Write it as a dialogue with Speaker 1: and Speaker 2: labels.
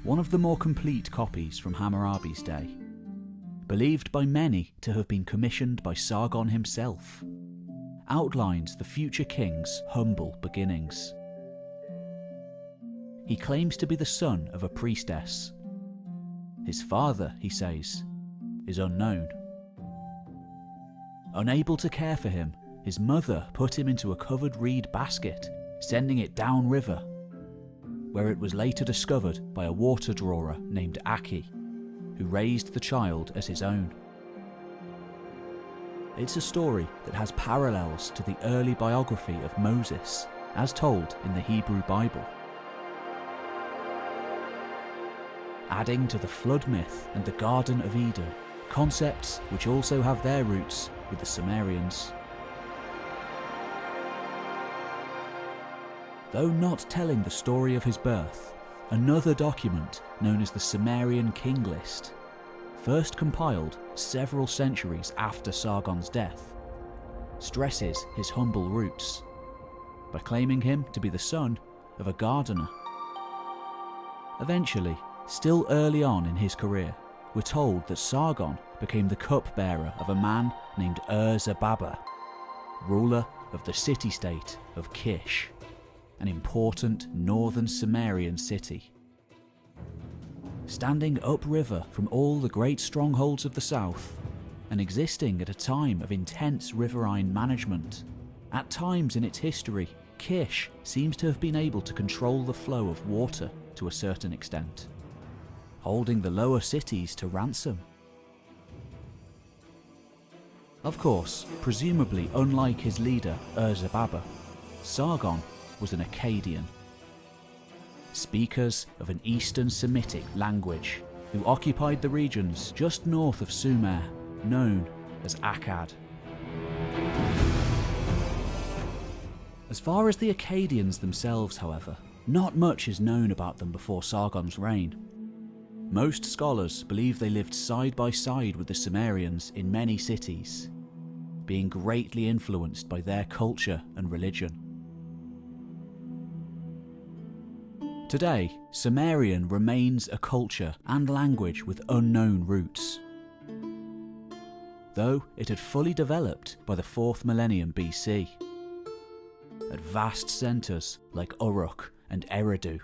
Speaker 1: one of the more complete copies from Hammurabi's day, believed by many to have been commissioned by Sargon himself, outlines the future king's humble beginnings. He claims to be the son of a priestess. His father, he says, is unknown. Unable to care for him, his mother put him into a covered reed basket, sending it downriver, where it was later discovered by a water drawer named Aki, who raised the child as his own. It's a story that has parallels to the early biography of Moses, as told in the Hebrew Bible. Adding to the flood myth and the Garden of Eden, concepts which also have their roots with the Sumerians. Though not telling the story of his birth, another document known as the Sumerian King List, first compiled several centuries after Sargon's death, stresses his humble roots by claiming him to be the son of a gardener. Eventually, still early on in his career, we're told that Sargon became the cupbearer of a man named Ur-Zababa, ruler of the city-state of Kish, an important northern Sumerian city. Standing upriver from all the great strongholds of the south, and existing at a time of intense riverine management, at times in its history, Kish seems to have been able to control the flow of water to a certain extent, holding the lower cities to ransom. Of course, presumably unlike his leader Ur-Zababa, Sargon was an Akkadian, speakers of an Eastern Semitic language, who occupied the regions just north of Sumer, known as Akkad. As far as the Akkadians themselves, however, not much is known about them before Sargon's reign. Most scholars believe they lived side by side with the Sumerians in many cities, being greatly influenced by their culture and religion. Today, Sumerian remains a culture and language with unknown roots, though it had fully developed by the 4th millennium BC, at vast centres like Uruk and Eridu.